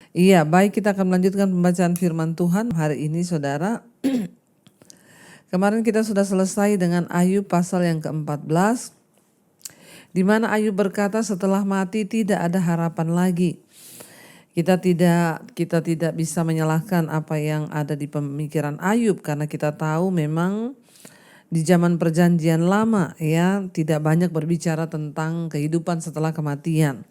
Iya, baik, kita akan melanjutkan pembacaan firman Tuhan hari ini, saudara. Kemarin kita sudah selesai dengan Ayub pasal yang ke-14, di mana Ayub berkata setelah mati tidak ada harapan lagi. Kita tidak bisa menyalahkan apa yang ada di pemikiran Ayub, karena kita tahu memang di zaman perjanjian lama ya tidak banyak berbicara tentang kehidupan setelah kematian.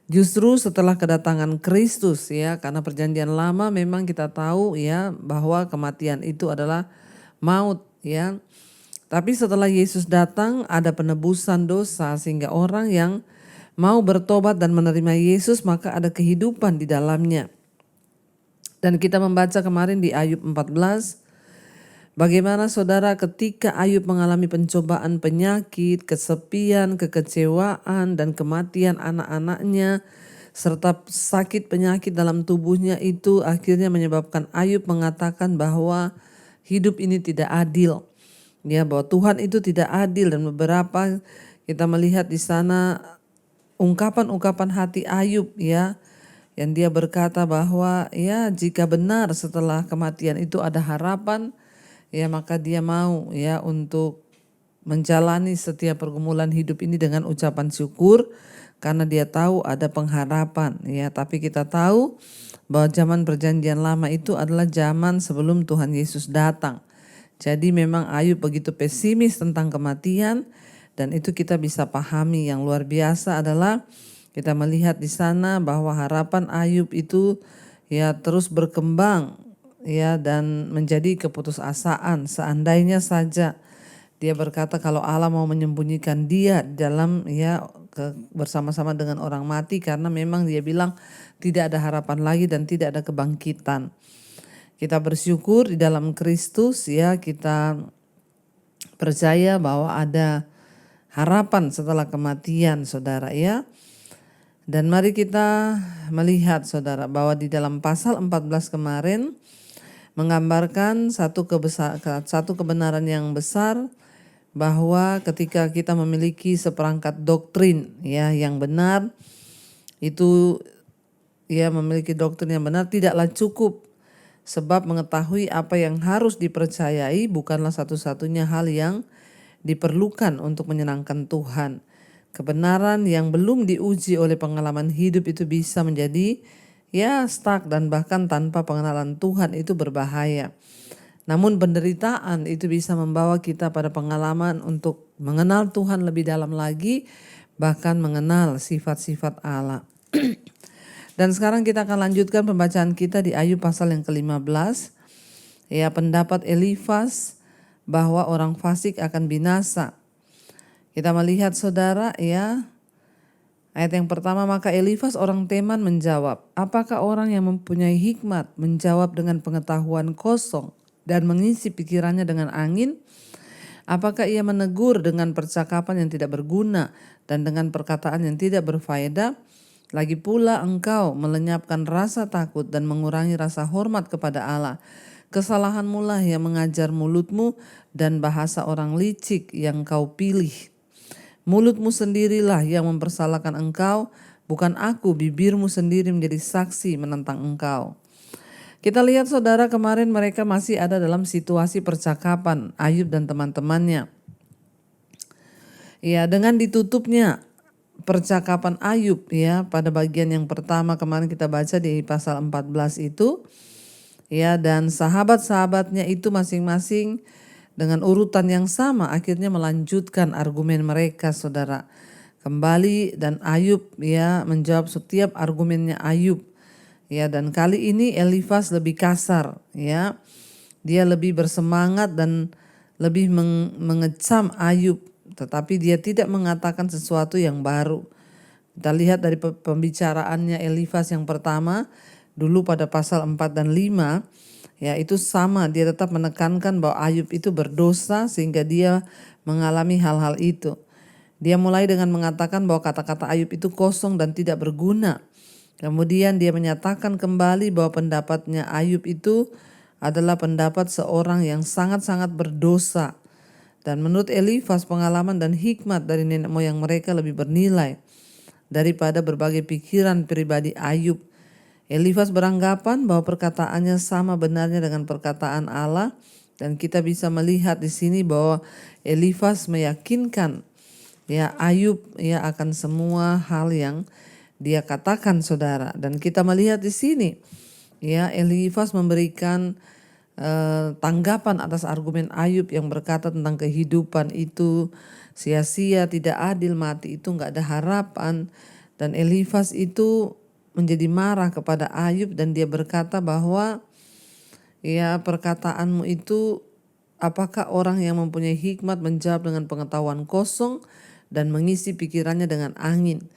Justru setelah kedatangan Kristus ya, karena perjanjian lama memang kita tahu ya bahwa kematian itu adalah maut ya. Tapi setelah Yesus datang ada penebusan dosa sehingga orang yang mau bertobat dan menerima Yesus maka ada kehidupan di dalamnya. Dan kita membaca kemarin di Ayub 14 bagaimana saudara ketika Ayub mengalami pencobaan penyakit, kesepian, kekecewaan, dan kematian anak-anaknya, serta sakit penyakit dalam tubuhnya itu akhirnya menyebabkan Ayub mengatakan bahwa hidup ini tidak adil. Ya, bahwa Tuhan itu tidak adil, dan beberapa kita melihat di sana ungkapan-ungkapan hati Ayub ya, yang dia berkata bahwa ya jika benar setelah kematian itu ada harapan, ya maka dia mau ya untuk menjalani setiap pergumulan hidup ini dengan ucapan syukur karena dia tahu ada pengharapan ya. Tapi kita tahu bahwa zaman perjanjian lama itu adalah zaman sebelum Tuhan Yesus datang. Jadi memang Ayub begitu pesimis tentang kematian, dan itu kita bisa pahami. Yang luar biasa adalah kita melihat di sana bahwa harapan Ayub itu ya terus berkembang ya dan menjadi keputusasaan. Seandainya saja dia berkata kalau Allah mau menyembunyikan dia dalam ya bersama-sama dengan orang mati, karena memang dia bilang tidak ada harapan lagi dan tidak ada kebangkitan. Kita bersyukur di dalam Kristus ya, kita percaya bahwa ada harapan setelah kematian saudara ya. Dan mari kita melihat saudara bahwa di dalam pasal 14 kemarin menggambarkan satu kebenaran yang besar, bahwa ketika kita memiliki seperangkat doktrin ya yang benar, itu ya memiliki doktrin yang benar tidaklah cukup, sebab mengetahui apa yang harus dipercayai bukanlah satu-satunya hal yang diperlukan untuk menyenangkan Tuhan. Kebenaran yang belum diuji oleh pengalaman hidup itu bisa menjadi ya stuck, dan bahkan tanpa pengenalan Tuhan itu berbahaya. Namun penderitaan itu bisa membawa kita pada pengalaman untuk mengenal Tuhan lebih dalam lagi, bahkan mengenal sifat-sifat Allah. Dan sekarang kita akan lanjutkan pembacaan kita di Ayub pasal yang ke-15. Ya, pendapat Elifas bahwa orang fasik akan binasa. Kita melihat saudara ya, ayat yang pertama, maka Elifas orang Teman menjawab, apakah orang yang mempunyai hikmat menjawab dengan pengetahuan kosong dan mengisi pikirannya dengan angin? Apakah ia menegur dengan percakapan yang tidak berguna dan dengan perkataan yang tidak berfaedah? Lagi pula engkau melenyapkan rasa takut dan mengurangi rasa hormat kepada Allah. Kesalahanmu lah yang mengajar mulutmu dan bahasa orang licik yang kau pilih. Mulutmu sendirilah yang mempersalahkan engkau, bukan aku, bibirmu sendiri menjadi saksi menentang engkau. Kita lihat saudara, kemarin mereka masih ada dalam situasi percakapan Ayub dan teman-temannya. Ya, dengan ditutupnya percakapan Ayub ya pada bagian yang pertama kemarin kita baca di pasal 14 itu ya, dan sahabat-sahabatnya itu masing-masing dengan urutan yang sama akhirnya melanjutkan argumen mereka saudara kembali, dan Ayub ya menjawab setiap argumennya Ayub ya. Dan kali ini Elifas lebih kasar ya, dia lebih bersemangat dan lebih mengecam Ayub, tetapi dia tidak mengatakan sesuatu yang baru. Kita lihat dari pembicaraannya Elifas yang pertama dulu pada pasal 4 dan 5 ya, itu sama, dia tetap menekankan bahwa Ayub itu berdosa sehingga dia mengalami hal-hal itu. Dia mulai dengan mengatakan bahwa kata-kata Ayub itu kosong dan tidak berguna. Kemudian dia menyatakan kembali bahwa pendapatnya Ayub itu adalah pendapat seorang yang sangat-sangat berdosa. Dan menurut Elifas, pengalaman dan hikmat dari nenek moyang mereka lebih bernilai daripada berbagai pikiran pribadi Ayub. Elifas beranggapan bahwa perkataannya sama benarnya dengan perkataan Allah, dan kita bisa melihat di sini bahwa Elifas meyakinkan Ayub akan semua hal yang dia katakan, saudara. Dan kita melihat di sini Elifas memberikan tanggapan atas argumen Ayub yang berkata tentang kehidupan itu sia-sia, tidak adil, mati itu nggak ada harapan. Dan Elifas itu menjadi marah kepada Ayub, dan dia berkata bahwa perkataanmu itu, apakah orang yang mempunyai hikmat menjawab dengan pengetahuan kosong dan mengisi pikirannya dengan angin.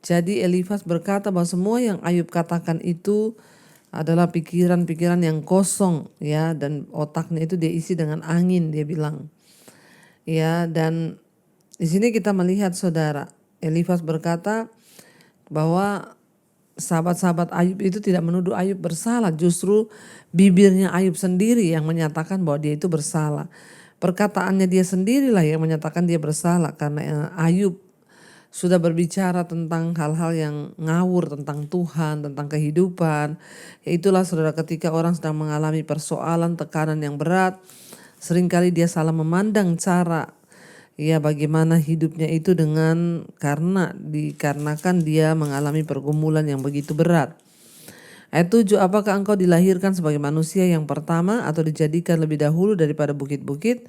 Jadi Elifas berkata bahwa semua yang Ayub katakan itu adalah pikiran-pikiran yang kosong, dan otaknya itu dia isi dengan angin, dia bilang. Dan di sini kita melihat, saudara, Elifas berkata bahwa sahabat-sahabat Ayub itu tidak menuduh Ayub bersalah, justru bibirnya Ayub sendiri yang menyatakan bahwa dia itu bersalah. Perkataannya dia sendirilah yang menyatakan dia bersalah, karena Ayub sudah berbicara tentang hal-hal yang ngawur tentang Tuhan, tentang kehidupan. Itulah, saudara, ketika orang sedang mengalami persoalan, tekanan yang berat, seringkali dia salah memandang cara bagaimana hidupnya itu dikarenakan dia mengalami pergumulan yang begitu berat. Ayat 7, apakah engkau dilahirkan sebagai manusia yang pertama atau dijadikan lebih dahulu daripada bukit-bukit?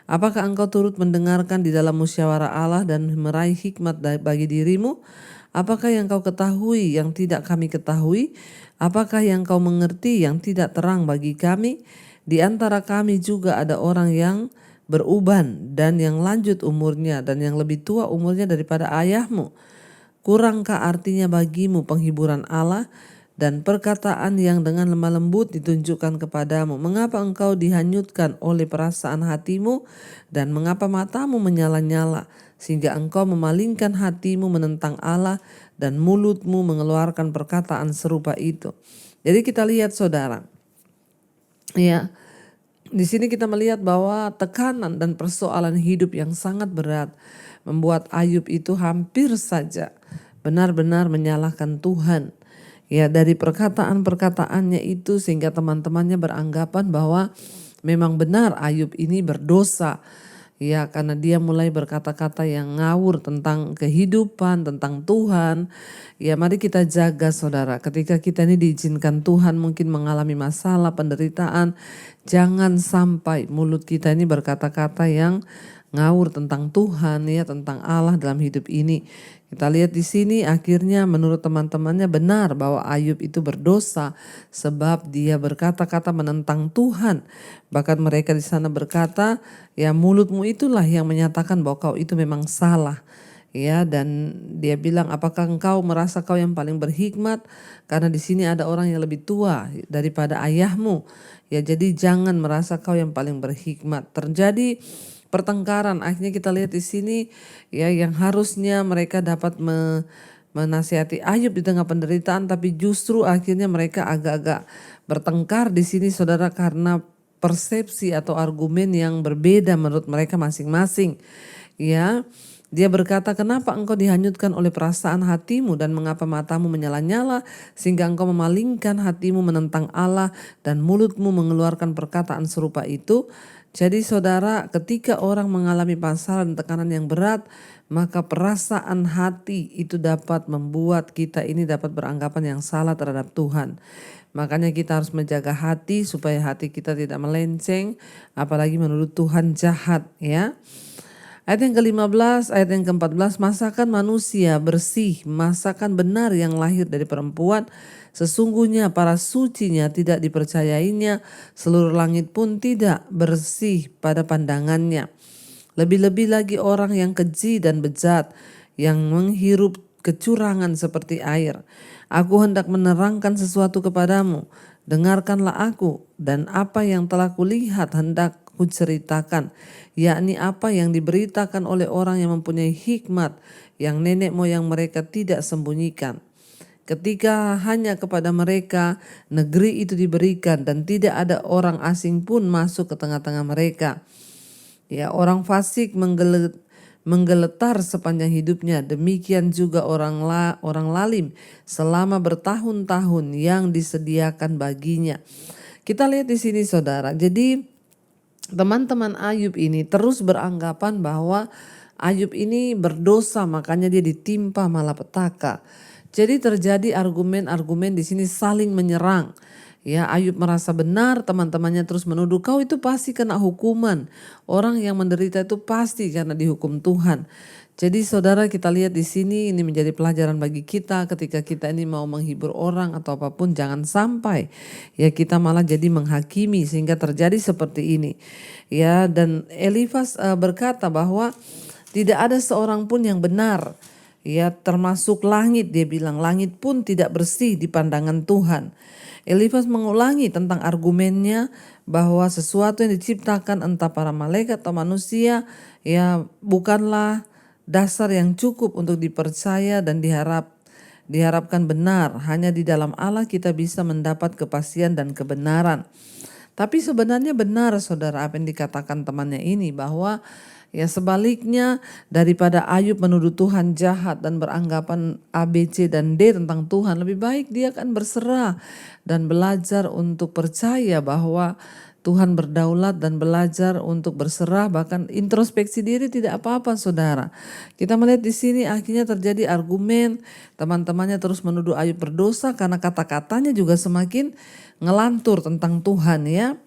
Apakah engkau turut mendengarkan di dalam musyawarah Allah dan meraih hikmat bagi dirimu? Apakah yang kau ketahui yang tidak kami ketahui? Apakah yang kau mengerti yang tidak terang bagi kami? Di antara kami juga ada orang yang beruban dan yang lanjut umurnya dan yang lebih tua umurnya daripada ayahmu. Kurangkah artinya bagimu penghiburan Allah dan perkataan yang dengan lemah lembut ditunjukkan kepadamu? Mengapa engkau dihanyutkan oleh perasaan hatimu dan mengapa matamu menyala-nyala sehingga engkau memalingkan hatimu menentang Allah dan mulutmu mengeluarkan perkataan serupa itu? Jadi kita lihat, saudara, di sini kita melihat bahwa tekanan dan persoalan hidup yang sangat berat membuat Ayub itu hampir saja benar-benar menyalahkan Tuhan. Dari perkataan-perkataannya itu sehingga teman-temannya beranggapan bahwa memang benar Ayub ini berdosa. Karena dia mulai berkata-kata yang ngawur tentang kehidupan, tentang Tuhan. Mari kita jaga, saudara. Ketika kita ini diizinkan Tuhan mungkin mengalami masalah, penderitaan, jangan sampai mulut kita ini berkata-kata yang ngawur tentang Tuhan, tentang Allah dalam hidup ini. Kita lihat di sini akhirnya menurut teman-temannya benar bahwa Ayub itu berdosa sebab dia berkata-kata menentang Tuhan. Bahkan mereka di sana berkata, mulutmu itulah yang menyatakan bahwa kau itu memang salah. Dan dia bilang, apakah engkau merasa kau yang paling berhikmat? Karena di sini ada orang yang lebih tua daripada ayahmu. Jadi jangan merasa kau yang paling berhikmat. Terjadi pertengkaran. Akhirnya kita lihat di sini yang harusnya mereka dapat menasihati Ayub di tengah penderitaan, tapi justru akhirnya mereka agak-agak bertengkar di sini, saudara, karena persepsi atau argumen yang berbeda menurut mereka masing-masing. Dia berkata, kenapa engkau dihanyutkan oleh perasaan hatimu dan mengapa matamu menyala-nyala sehingga engkau memalingkan hatimu menentang Allah dan mulutmu mengeluarkan perkataan serupa itu? Jadi, saudara, ketika orang mengalami masalah dan tekanan yang berat, maka perasaan hati itu dapat membuat kita ini dapat beranggapan yang salah terhadap Tuhan. Makanya kita harus menjaga hati supaya hati kita tidak melenceng, apalagi menurut Tuhan jahat. Ayat yang ke-15, ayat yang ke-14, masakan manusia bersih, masakan benar yang lahir dari perempuan, sesungguhnya para sucinya tidak dipercayainya, seluruh langit pun tidak bersih pada pandangannya. Lebih-lebih lagi orang yang keji dan bejat, yang menghirup kecurangan seperti air. Aku hendak menerangkan sesuatu kepadamu, dengarkanlah aku, dan apa yang telah kulihat hendak kuceritakan, yakni apa yang diberitakan oleh orang yang mempunyai hikmat, yang nenek moyang mereka tidak sembunyikan. Ketika hanya kepada mereka negeri itu diberikan dan tidak ada orang asing pun masuk ke tengah-tengah mereka. Orang fasik menggeletar sepanjang hidupnya. Demikian juga orang lalim selama bertahun-tahun yang disediakan baginya. Kita lihat di sini saudara. Jadi teman-teman Ayub ini terus beranggapan bahwa Ayub ini berdosa, makanya dia ditimpa malapetaka. Jadi terjadi argumen-argumen di sini saling menyerang. Ya, Ayub merasa benar, teman-temannya terus menuduh, kau itu pasti kena hukuman. Orang yang menderita itu pasti karena dihukum Tuhan. Jadi saudara, kita lihat di sini ini menjadi pelajaran bagi kita ketika kita ini mau menghibur orang atau apapun, jangan sampai ya kita malah jadi menghakimi sehingga terjadi seperti ini. Ya, dan Elifas berkata bahwa tidak ada seorang pun yang benar. Ya, termasuk langit, dia bilang langit pun tidak bersih di pandangan Tuhan. Elifas mengulangi tentang argumennya bahwa sesuatu yang diciptakan entah para malaikat atau manusia ya bukanlah dasar yang cukup untuk dipercaya dan diharapkan benar. Hanya di dalam Allah kita bisa mendapat kepastian dan kebenaran. Tapi sebenarnya benar saudara apa yang dikatakan temannya ini, bahwa ya sebaliknya daripada Ayub menuduh Tuhan jahat dan beranggapan A, B, C, dan D tentang Tuhan, lebih baik dia akan berserah dan belajar untuk percaya bahwa Tuhan berdaulat dan belajar untuk berserah, bahkan introspeksi diri tidak apa-apa saudara. Kita melihat di sini akhirnya terjadi argumen, teman-temannya terus menuduh Ayub berdosa karena kata-katanya juga semakin ngelantur tentang Tuhan ya.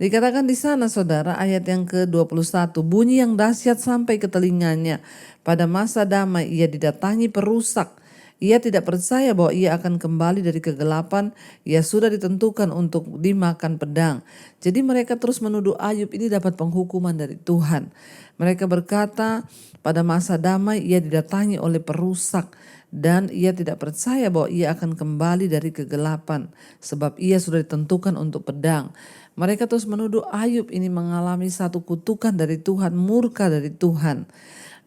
Dikatakan di sana saudara ayat yang ke-21, bunyi yang dahsyat sampai ke telinganya. Pada masa damai ia didatangi perusak. Ia tidak percaya bahwa ia akan kembali dari kegelapan. Ia sudah ditentukan untuk dimakan pedang. Jadi mereka terus menuduh Ayub ini dapat penghukuman dari Tuhan. Mereka berkata pada masa damai ia didatangi oleh perusak. Dan ia tidak percaya bahwa ia akan kembali dari kegelapan, sebab ia sudah ditentukan untuk pedang. Mereka terus menuduh Ayub ini mengalami satu kutukan dari Tuhan, murka dari Tuhan.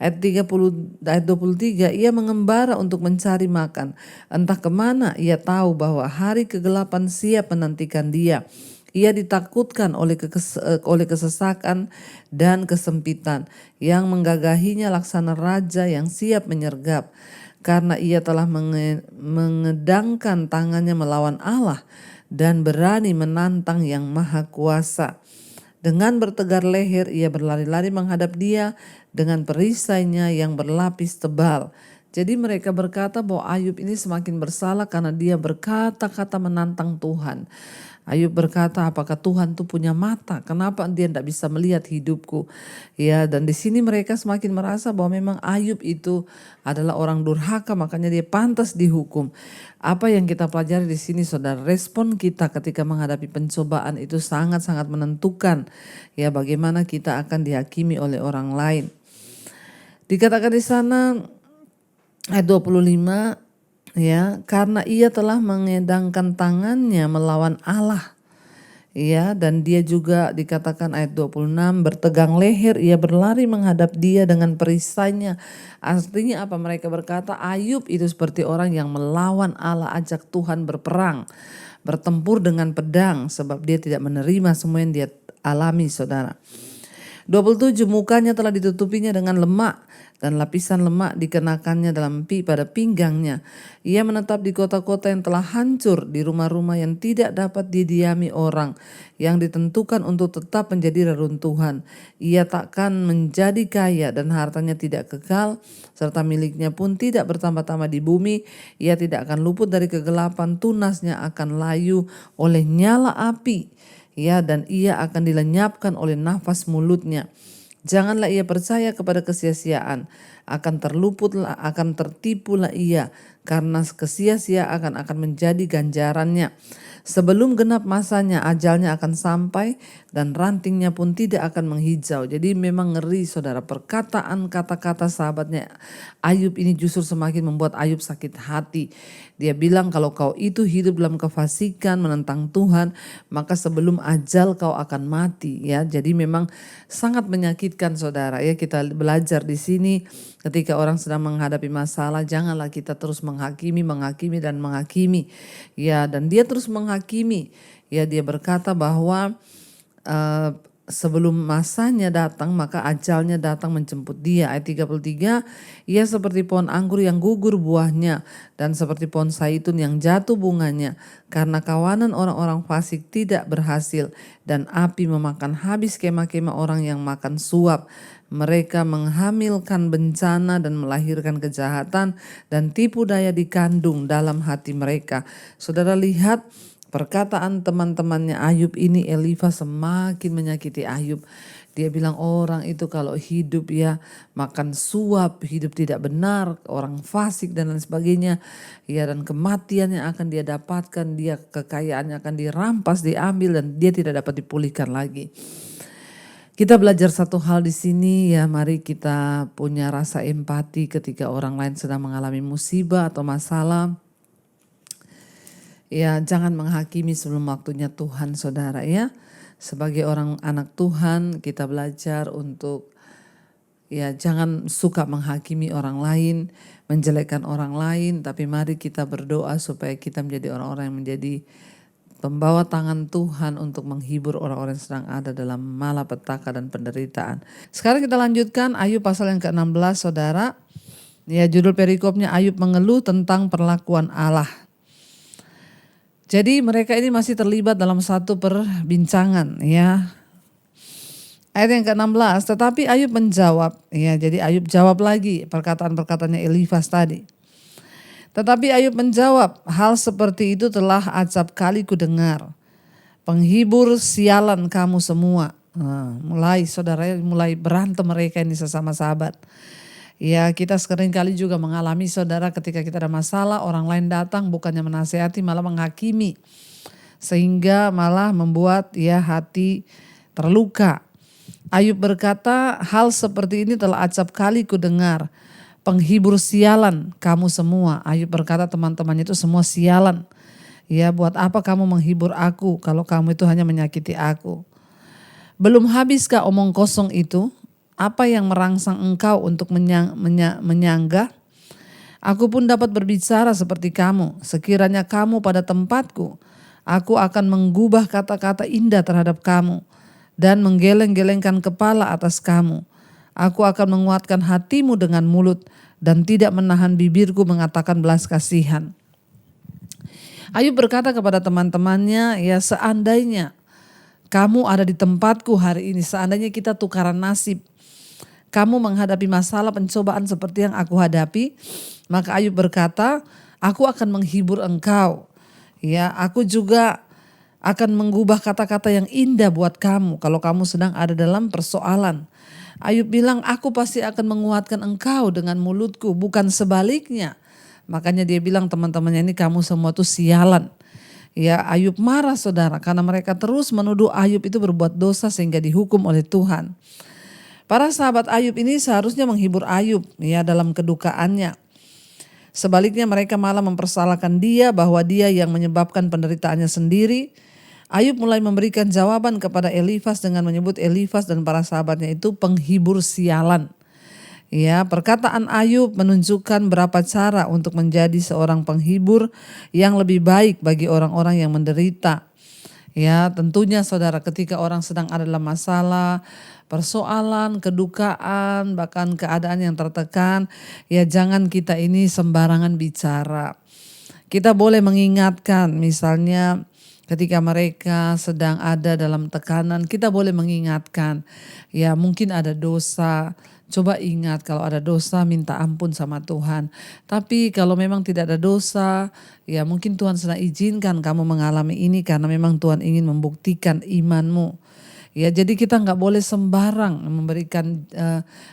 Ayat 23, ia mengembara untuk mencari makan. Entah kemana ia tahu bahwa hari kegelapan siap menantikan dia. Ia ditakutkan oleh kesesakan dan kesempitan yang menggagahinya laksana raja yang siap menyergap. Karena ia telah mengedangkan tangannya melawan Allah dan berani menantang yang maha kuasa. Dengan bertegar leher ia berlari-lari menghadap dia dengan perisainya yang berlapis tebal. Jadi mereka berkata bahwa Ayub ini semakin bersalah karena dia berkata-kata menantang Tuhan. Ayub berkata, apakah Tuhan tuh punya mata? Kenapa dia tidak bisa melihat hidupku? Ya, dan di sini mereka semakin merasa bahwa memang Ayub itu adalah orang durhaka, makanya dia pantas dihukum. Apa yang kita pelajari di sini, saudara, respon kita ketika menghadapi pencobaan itu sangat-sangat menentukan ya bagaimana kita akan dihakimi oleh orang lain. Dikatakan di sana ayat 25, ya, karena ia telah mengedangkan tangannya melawan Allah. Ya, dan dia juga dikatakan ayat 26, bertegang leher ia berlari menghadap dia dengan perisainya. Artinya apa? Mereka berkata Ayub itu seperti orang yang melawan Allah, ajak Tuhan berperang, bertempur dengan pedang, sebab dia tidak menerima semua yang dia alami saudara. 27, mukanya telah ditutupinya dengan lemak dan lapisan lemak dikenakannya pada pinggangnya. Ia menetap di kota-kota yang telah hancur, di rumah-rumah yang tidak dapat didiami orang, yang ditentukan untuk tetap menjadi reruntuhan. Ia takkan menjadi kaya dan hartanya tidak kekal, serta miliknya pun tidak bertambah-tambah di bumi. Ia tidak akan luput dari kegelapan, tunasnya akan layu oleh nyala api. Ya, dan ia akan dilenyapkan oleh nafas mulutnya. Janganlah ia percaya kepada kesia-siaan, akan tertipulah ia, karena kesia-siaan akan menjadi ganjarannya. Sebelum genap masanya, ajalnya akan sampai dan rantingnya pun tidak akan menghijau. Jadi memang ngeri saudara, perkataan kata-kata sahabatnya Ayub ini justru semakin membuat Ayub sakit hati. Dia bilang kalau kau itu hidup dalam kefasikan menentang Tuhan, maka sebelum ajal kau akan mati ya. Jadi memang sangat menyakitkan saudara ya. Kita belajar di sini ketika orang sedang menghadapi masalah, janganlah kita terus menghakimi dan menghakimi. Ya, dan dia terus menghakimi. Ya, dia berkata bahwa sebelum masanya datang, maka ajalnya datang menjemput dia. Ayat 33, ia seperti pohon anggur yang gugur buahnya dan seperti pohon zaitun yang jatuh bunganya, karena kawanan orang-orang fasik tidak berhasil dan api memakan habis kemah-kemah orang yang makan suap. Mereka menghamilkan bencana dan melahirkan kejahatan dan tipu daya dikandung dalam hati mereka. Saudara lihat perkataan teman-temannya Ayub ini, Elifas semakin menyakiti Ayub. Dia bilang orang itu kalau hidup ya makan suap, hidup tidak benar, orang fasik dan lain sebagainya. Ya, dan kematian yang akan dia dapatkan, dia kekayaannya akan dirampas, diambil dan dia tidak dapat dipulihkan lagi. Kita belajar satu hal di sini ya, mari kita punya rasa empati ketika orang lain sedang mengalami musibah atau masalah. Ya, jangan menghakimi sebelum waktunya Tuhan, saudara ya. Sebagai orang anak Tuhan, kita belajar untuk ya jangan suka menghakimi orang lain, menjelekkan orang lain, tapi mari kita berdoa supaya kita menjadi orang-orang yang menjadi pembawa tangan Tuhan untuk menghibur orang-orang yang sedang ada dalam malapetaka dan penderitaan. Sekarang kita lanjutkan Ayub pasal yang ke-16, saudara. Ya, judul perikopnya Ayub mengeluh tentang perlakuan Allah. Jadi mereka ini masih terlibat dalam satu perbincangan ya. Ayat yang ke-16, tetapi Ayub menjawab, ya jadi Ayub jawab lagi perkataan-perkataannya Elifas tadi. Tetapi Ayub menjawab, hal seperti itu telah acap kali ku dengar. Penghibur sialan kamu semua. Mulai saudara, mulai berantem mereka ini sesama sahabat. Ya, kita sering kali juga mengalami saudara ketika kita ada masalah, orang lain datang bukannya menasehati malah menghakimi. Sehingga malah membuat ya hati terluka. Ayub berkata, hal seperti ini telah acap kali ku dengar. Penghibur sialan kamu semua. Ayub berkata teman-temannya itu semua sialan. Ya, buat apa kamu menghibur aku kalau kamu itu hanya menyakiti aku. Belum habiskah omong kosong itu? Apa yang merangsang engkau untuk menyanggah? Aku pun dapat berbicara seperti kamu. Sekiranya kamu pada tempatku, aku akan menggubah kata-kata indah terhadap kamu dan menggeleng-gelengkan kepala atas kamu. Aku akan menguatkan hatimu dengan mulut dan tidak menahan bibirku mengatakan belas kasihan. Ayub berkata kepada teman-temannya, ya seandainya kamu ada di tempatku hari ini, seandainya kita tukaran nasib, kamu menghadapi masalah pencobaan seperti yang aku hadapi, maka Ayub berkata, aku akan menghibur engkau. Ya, aku juga akan mengubah kata-kata yang indah buat kamu kalau kamu sedang ada dalam persoalan. Ayub bilang, aku pasti akan menguatkan engkau dengan mulutku, bukan sebaliknya. Makanya dia bilang teman-temannya ini kamu semua tuh sialan. Ya, Ayub marah saudara karena mereka terus menuduh Ayub itu berbuat dosa sehingga dihukum oleh Tuhan. Para sahabat Ayub ini seharusnya menghibur Ayub ya dalam kedukaannya. Sebaliknya mereka malah mempersalahkan dia bahwa dia yang menyebabkan penderitaannya sendiri. Ayub mulai memberikan jawaban kepada Elifas dengan menyebut Elifas dan para sahabatnya itu penghibur sialan. Ya, perkataan Ayub menunjukkan berapa cara untuk menjadi seorang penghibur yang lebih baik bagi orang-orang yang menderita. Ya, tentunya saudara ketika orang sedang ada dalam masalah, persoalan, kedukaan, bahkan keadaan yang tertekan, ya jangan kita ini sembarangan bicara. Kita boleh mengingatkan misalnya ketika mereka sedang ada dalam tekanan, kita boleh mengingatkan, ya mungkin ada dosa. Coba ingat kalau ada dosa minta ampun sama Tuhan. Tapi kalau memang tidak ada dosa, ya mungkin Tuhan sedang izinkan kamu mengalami ini karena memang Tuhan ingin membuktikan imanmu. Ya, jadi kita nggak boleh sembarang memberikan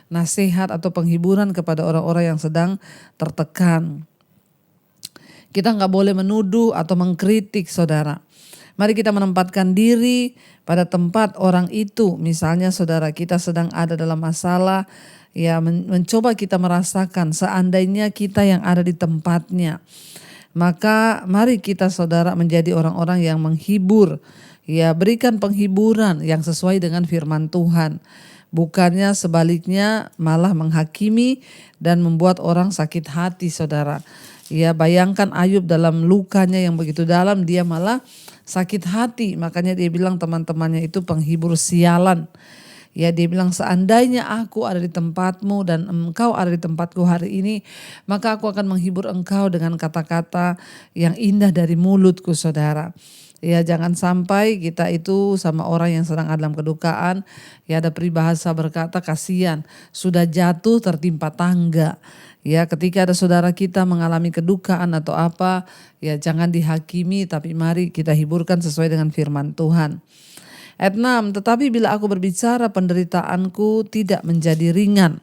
nasihat atau penghiburan kepada orang-orang yang sedang tertekan. Kita nggak boleh menuduh atau mengkritik saudara. Mari kita menempatkan diri pada tempat orang itu. Misalnya saudara kita sedang ada dalam masalah, ya mencoba kita merasakan seandainya kita yang ada di tempatnya. Maka mari kita saudara menjadi orang-orang yang menghibur. Ya, berikan penghiburan yang sesuai dengan firman Tuhan. Bukannya sebaliknya malah menghakimi dan membuat orang sakit hati saudara. Ya, bayangkan Ayub dalam lukanya yang begitu dalam, dia malah sakit hati. Makanya dia bilang teman-temannya itu penghibur sialan. Ya, dia bilang seandainya aku ada di tempatmu dan engkau ada di tempatku hari ini, maka aku akan menghibur engkau dengan kata-kata yang indah dari mulutku, saudara. Ya, jangan sampai kita itu sama orang yang sedang ada dalam kedukaan, ya ada peribahasa berkata kasihan, sudah jatuh tertimpa tangga. Ya, ketika ada saudara kita mengalami kedukaan atau apa, ya jangan dihakimi, tapi mari kita hiburkan sesuai dengan firman Tuhan. Ayat 6, tetapi bila aku berbicara penderitaanku tidak menjadi ringan.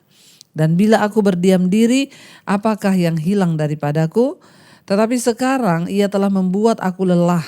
Dan bila aku berdiam diri, apakah yang hilang daripadaku? Tetapi sekarang ia telah membuat aku lelah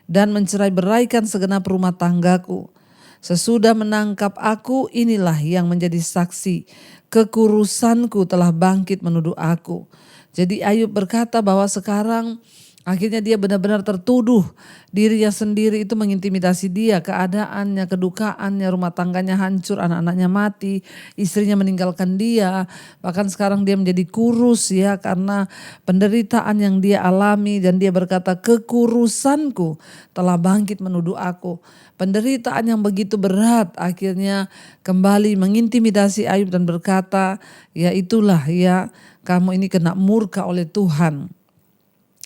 dan mencerai-beraikan segenap rumah tanggaku. Sesudah menangkap aku, inilah yang menjadi saksi. Kekurusanku telah bangkit menuduh aku. Jadi Ayub berkata bahwa sekarang akhirnya dia benar-benar tertuduh, dirinya sendiri itu mengintimidasi dia, keadaannya, kedukaannya, rumah tangganya hancur, anak-anaknya mati, istrinya meninggalkan dia, bahkan sekarang dia menjadi kurus ya karena penderitaan yang dia alami, dan dia berkata kekurusanku telah bangkit menuduh aku. Penderitaan yang begitu berat akhirnya kembali mengintimidasi Ayub dan berkata, ya itulah ya kamu ini kena murka oleh Tuhan.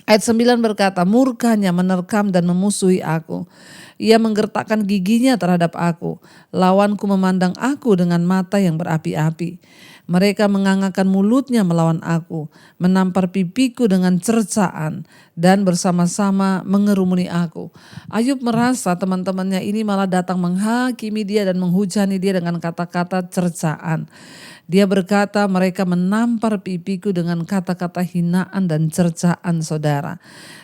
Ayat 9 berkata, murkanya menerkam dan memusuhi aku. Ia menggertakkan giginya terhadap aku. Lawanku memandang aku dengan mata yang berapi-api. Mereka mengangangkan mulutnya melawan aku, menampar pipiku dengan cercaan dan bersama-sama mengerumuni aku. Ayub merasa teman-temannya ini malah datang menghakimi dia dan menghujani dia dengan kata-kata cercaan. Dia berkata mereka menampar pipiku dengan kata-kata hinaan dan cercaan, saudara.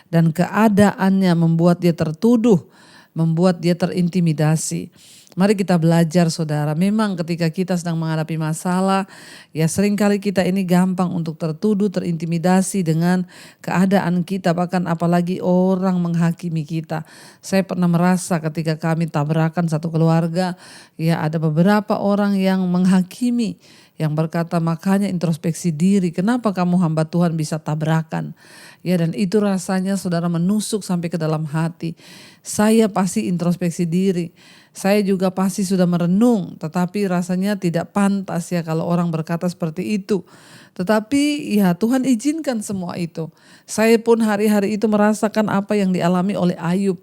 Dan keadaannya membuat dia tertuduh, membuat dia terintimidasi. Mari kita belajar, saudara. Memang ketika kita sedang menghadapi masalah, ya seringkali kita ini gampang untuk tertuduh, terintimidasi dengan keadaan kita, bahkan apalagi orang menghakimi kita. Saya pernah merasa ketika kami tabrakan satu keluarga, ya ada beberapa orang yang menghakimi, yang berkata makanya introspeksi diri, kenapa kamu hamba Tuhan bisa tabrakan? Ya, dan itu rasanya saudara menusuk sampai ke dalam hati. Saya pasti introspeksi diri. Saya juga pasti sudah merenung, tetapi rasanya tidak pantas ya kalau orang berkata seperti itu. Tetapi ya Tuhan izinkan semua itu. Saya pun hari-hari itu merasakan apa yang dialami oleh Ayub.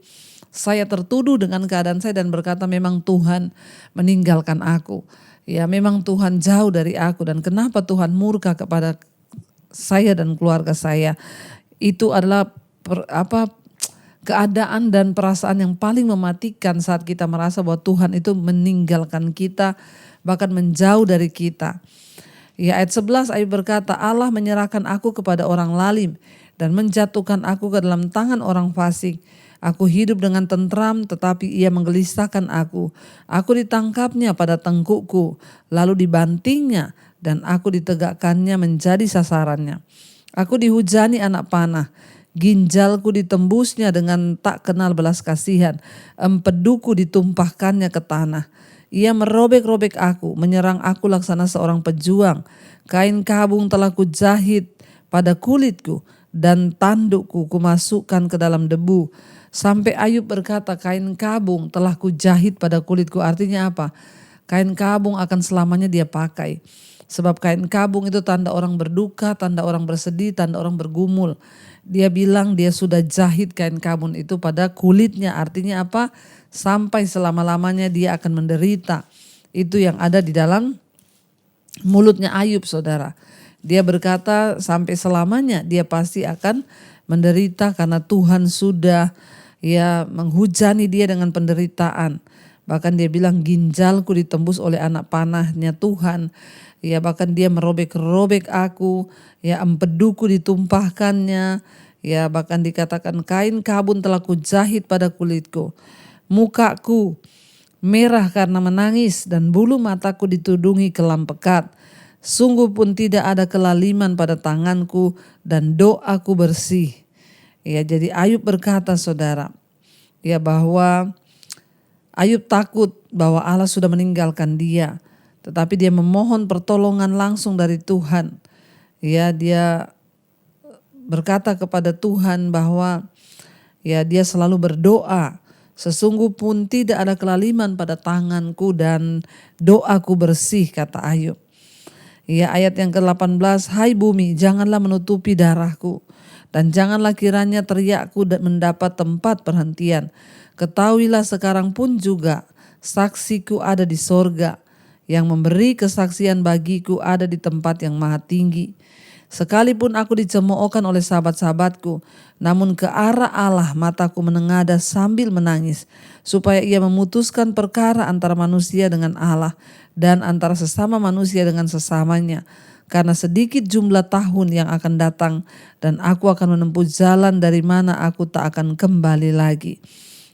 Saya tertuduh dengan keadaan saya dan berkata memang Tuhan meninggalkan aku. Ya memang Tuhan jauh dari aku, dan kenapa Tuhan murka kepada saya dan keluarga saya. Itu adalah keadaan dan perasaan yang paling mematikan saat kita merasa bahwa Tuhan itu meninggalkan kita, bahkan menjauh dari kita. Ya, ayat 11 Ayub berkata, Allah menyerahkan aku kepada orang lalim dan menjatuhkan aku ke dalam tangan orang fasik. Aku hidup dengan tentram, tetapi ia menggelisahkan aku. Aku ditangkapnya pada tengkukku, lalu dibantingnya, dan aku ditegakkannya menjadi sasarannya. Aku dihujani anak panah, ginjalku ditembusnya dengan tak kenal belas kasihan, empeduku ditumpahkannya ke tanah. Ia merobek-robek aku, menyerang aku laksana seorang pejuang. Kain kabung telah kujahit pada kulitku, dan tandukku kumasukkan ke dalam debu. Sampai Ayub berkata kain kabung telah kujahit pada kulitku. Artinya apa? Kain kabung akan selamanya dia pakai. Sebab kain kabung itu tanda orang berduka, tanda orang bersedih, tanda orang bergumul. Dia bilang dia sudah jahit kain kabung itu pada kulitnya. Artinya apa? Sampai selama-lamanya dia akan menderita. Itu yang ada di dalam mulutnya Ayub, saudara. Dia berkata sampai selamanya dia pasti akan menderita karena Tuhan sudah ya menghujani dia dengan penderitaan. Bahkan dia bilang ginjalku ditembus oleh anak panahnya Tuhan. Ya bahkan dia merobek-robek aku, ya empeduku ditumpahkannya. Ya bahkan dikatakan kain kabun telah kujahit pada kulitku. Mukaku merah karena menangis dan bulu mataku ditudungi kelam pekat. Sungguh pun tidak ada kelaliman pada tanganku dan doaku bersih. Ya jadi Ayub berkata, saudara, ya bahwa Ayub takut bahwa Allah sudah meninggalkan dia. Tetapi dia memohon pertolongan langsung dari Tuhan. Ya, dia berkata kepada Tuhan bahwa Ya, dia selalu berdoa. Sesungguh pun tidak ada kelaliman pada tanganku dan doaku bersih, kata Ayub. Ya, ayat yang ke-18, hai bumi, janganlah menutupi darahku, dan janganlah kiranya teriakku mendapat tempat perhentian. Ketahuilah sekarang pun juga, saksiku ada di sorga, yang memberi kesaksian bagiku ada di tempat yang maha tinggi. Sekalipun aku dicemoohkan oleh sahabat-sahabatku, namun ke arah Allah mataku menengadah sambil menangis, supaya ia memutuskan perkara antara manusia dengan Allah dan antara sesama manusia dengan sesamanya. Karena sedikit jumlah tahun yang akan datang dan aku akan menempuh jalan dari mana aku tak akan kembali lagi.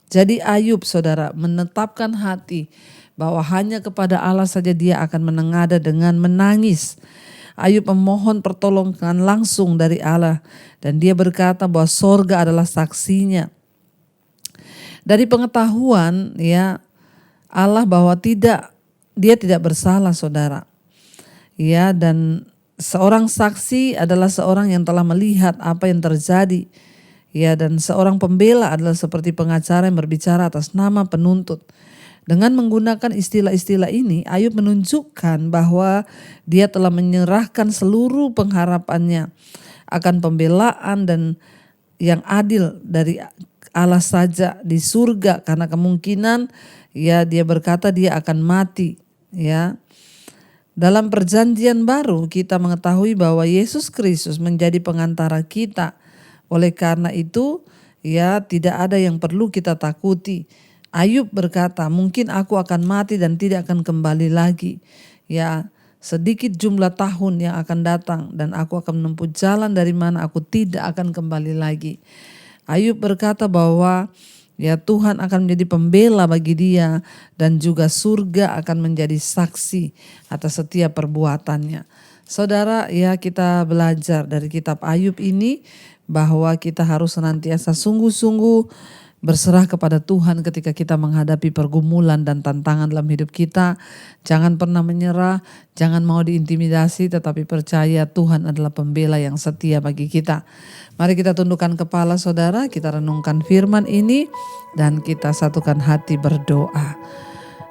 Jadi Ayub, saudara, menetapkan hati bahwa hanya kepada Allah saja dia akan menengadah dengan menangis. Ayub memohon pertolongan langsung dari Allah dan dia berkata bahwa sorga adalah saksinya. Dari pengetahuan ya Allah bahwa dia tidak bersalah, saudara. Ya, dan seorang saksi adalah seorang yang telah melihat apa yang terjadi. Ya, dan seorang pembela adalah seperti pengacara yang berbicara atas nama penuntut. Dengan menggunakan istilah-istilah ini, Ayub menunjukkan bahwa dia telah menyerahkan seluruh pengharapannya akan pembelaan dan yang adil dari Allah saja di surga, karena kemungkinan ya dia berkata dia akan mati. Ya, dalam perjanjian baru kita mengetahui bahwa Yesus Kristus menjadi pengantara kita. Oleh karena itu ya tidak ada yang perlu kita takuti. Ayub berkata, mungkin aku akan mati dan tidak akan kembali lagi. Ya, sedikit jumlah tahun yang akan datang dan aku akan menempuh jalan dari mana aku tidak akan kembali lagi. Ayub berkata bahwa ya Tuhan akan menjadi pembela bagi dia dan juga surga akan menjadi saksi atas setiap perbuatannya. Saudara, ya kita belajar dari kitab Ayub ini bahwa kita harus senantiasa sungguh-sungguh berserah kepada Tuhan ketika kita menghadapi pergumulan dan tantangan dalam hidup kita. Jangan pernah menyerah, jangan mau diintimidasi, tetapi percaya Tuhan adalah pembela yang setia bagi kita. Mari kita tundukkan kepala, saudara, kita renungkan firman ini dan kita satukan hati berdoa.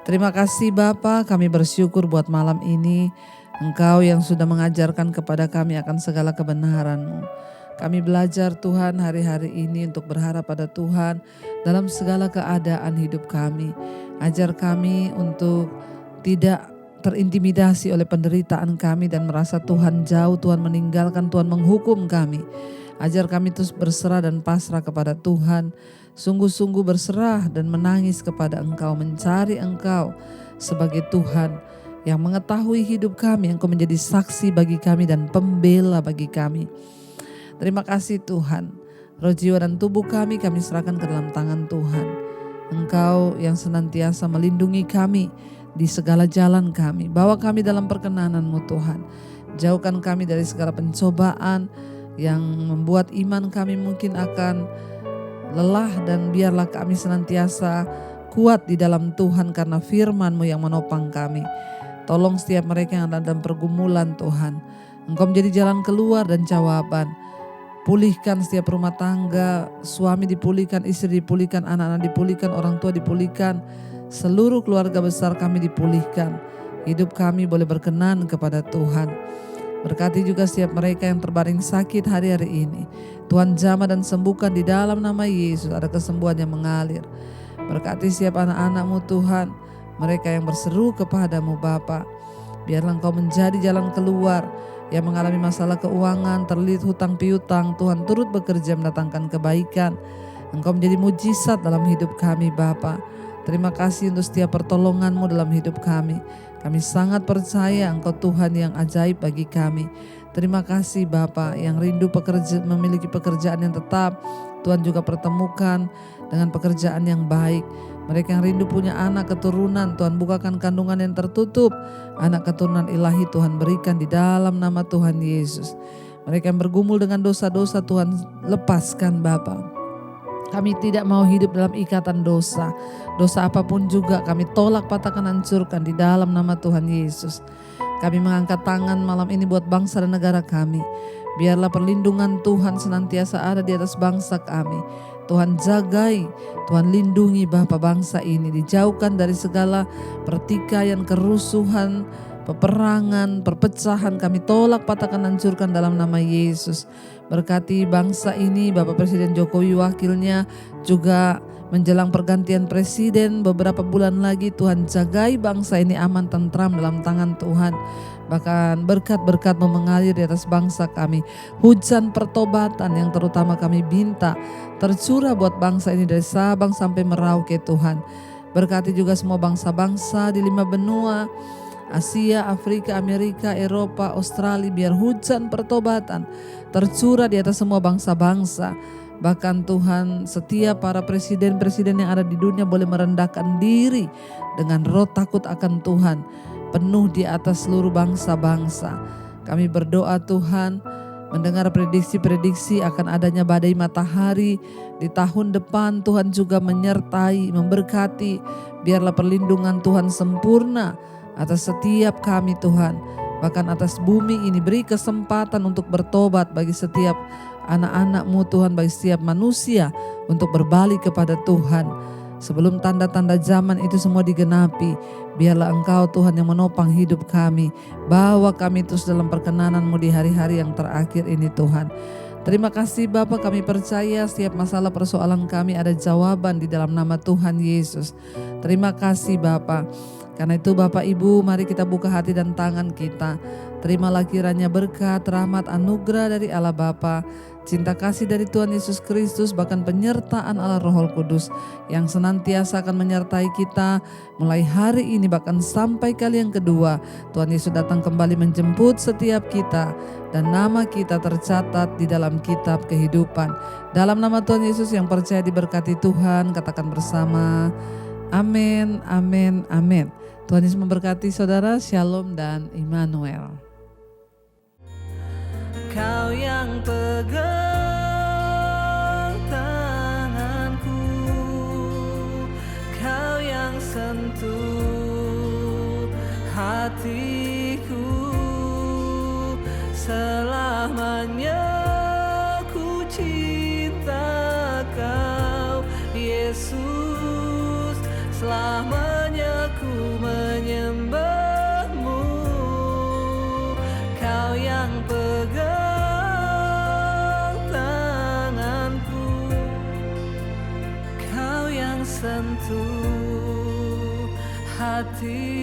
Terima kasih Bapa, kami bersyukur buat malam ini. Engkau yang sudah mengajarkan kepada kami akan segala kebenaran-Mu. Kami belajar Tuhan hari-hari ini untuk berharap pada Tuhan dalam segala keadaan hidup kami. Ajar kami untuk tidak terintimidasi oleh penderitaan kami dan merasa Tuhan jauh, Tuhan meninggalkan, Tuhan menghukum kami. Ajar kami terus berserah dan pasrah kepada Tuhan. Sungguh-sungguh berserah dan menangis kepada Engkau, mencari Engkau sebagai Tuhan yang mengetahui hidup kami, Engkau menjadi saksi bagi kami dan pembela bagi kami. Terima kasih Tuhan, roh jiwa dan tubuh kami serahkan ke dalam tangan Tuhan. Engkau yang senantiasa melindungi kami di segala jalan kami. Bawa kami dalam perkenanan-Mu Tuhan. Jauhkan kami dari segala pencobaan yang membuat iman kami mungkin akan lelah, dan biarlah kami senantiasa kuat di dalam Tuhan karena firman-Mu yang menopang kami. Tolong setiap mereka yang ada dalam pergumulan Tuhan. Engkau menjadi jalan keluar dan jawaban. Pulihkan setiap rumah tangga, suami dipulihkan, istri dipulihkan, anak-anak dipulihkan, orang tua dipulihkan, seluruh keluarga besar kami dipulihkan. Hidup kami boleh berkenan kepada Tuhan. Berkati juga setiap mereka yang terbaring sakit hari-hari ini. Tuhan jamah dan sembuhkan di dalam nama Yesus, ada kesembuhan yang mengalir. Berkati setiap anak-anak-Mu Tuhan, mereka yang berseru kepadamu Bapa. Biarlah Engkau menjadi jalan keluar. Yang mengalami masalah keuangan, terlilit hutang piutang, Tuhan turut bekerja mendatangkan kebaikan. Engkau menjadi mujizat dalam hidup kami Bapa. Terima kasih untuk setiap pertolongan-Mu dalam hidup kami. Kami sangat percaya Engkau Tuhan yang ajaib bagi kami. Terima kasih Bapa yang rindu memiliki pekerjaan yang tetap. Tuhan juga pertemukan dengan pekerjaan yang baik. Mereka yang rindu punya anak keturunan, Tuhan bukakan kandungan yang tertutup. Anak keturunan ilahi Tuhan berikan di dalam nama Tuhan Yesus. Mereka yang bergumul dengan dosa-dosa Tuhan lepaskan Bapa. Kami tidak mau hidup dalam ikatan dosa. Dosa apapun juga kami tolak, patahkan, hancurkan di dalam nama Tuhan Yesus. Kami mengangkat tangan malam ini buat bangsa dan negara kami. Biarlah perlindungan Tuhan senantiasa ada di atas bangsa kami. Tuhan jagai, Tuhan lindungi Bapa bangsa ini, dijauhkan dari segala pertikaian, kerusuhan, peperangan, perpecahan. Kami tolak, patahkan, hancurkan dalam nama Yesus. Berkati bangsa ini, Bapak Presiden Jokowi wakilnya, juga menjelang pergantian presiden beberapa bulan lagi. Tuhan jagai bangsa ini aman, tentram dalam tangan Tuhan. Bahkan berkat-berkat mengalir di atas bangsa kami. Hujan pertobatan yang terutama kami minta tercurah buat bangsa ini dari Sabang sampai Merauke Tuhan. Berkati juga semua bangsa-bangsa di 5 benua, Asia, Afrika, Amerika, Eropa, Australia. Biar hujan pertobatan tercurah di atas semua bangsa-bangsa. Bahkan Tuhan, setiap para presiden-presiden yang ada di dunia boleh merendahkan diri dengan roh takut akan Tuhan, penuh di atas seluruh bangsa-bangsa. Kami berdoa Tuhan, mendengar prediksi-prediksi akan adanya badai matahari di tahun depan. Tuhan juga menyertai, memberkati. Biarlah perlindungan Tuhan sempurna atas setiap kami Tuhan. Bahkan atas bumi ini beri kesempatan untuk bertobat bagi setiap anak-anak-Mu Tuhan, bagi setiap manusia untuk berbalik kepada Tuhan. Sebelum tanda-tanda zaman itu semua digenapi, biarlah Engkau Tuhan yang menopang hidup kami. Bawa kami terus dalam perkenanan-Mu di hari-hari yang terakhir ini Tuhan. Terima kasih Bapa, kami percaya setiap masalah persoalan kami ada jawaban di dalam nama Tuhan Yesus. Terima kasih Bapa. Karena itu Bapak Ibu, mari kita buka hati dan tangan kita. Terimalah kiranya berkat, rahmat, anugerah dari Allah Bapa, cinta kasih dari Tuhan Yesus Kristus, bahkan penyertaan Allah Roh Kudus yang senantiasa akan menyertai kita mulai hari ini bahkan sampai kali yang kedua. Tuhan Yesus datang kembali menjemput setiap kita dan nama kita tercatat di dalam kitab kehidupan. Dalam nama Tuhan Yesus yang percaya diberkati Tuhan, katakan bersama, amin, amin, amin. Tuhan Yesus memberkati saudara, shalom dan Immanuel. Kau yang pegang tanganku, Kau yang sentuh hatiku, selamanya ku cinta Kau Yesus, selamanya ku menyembah-Mu. Kau yang pegang tanganku, Kau yang sentuh hati.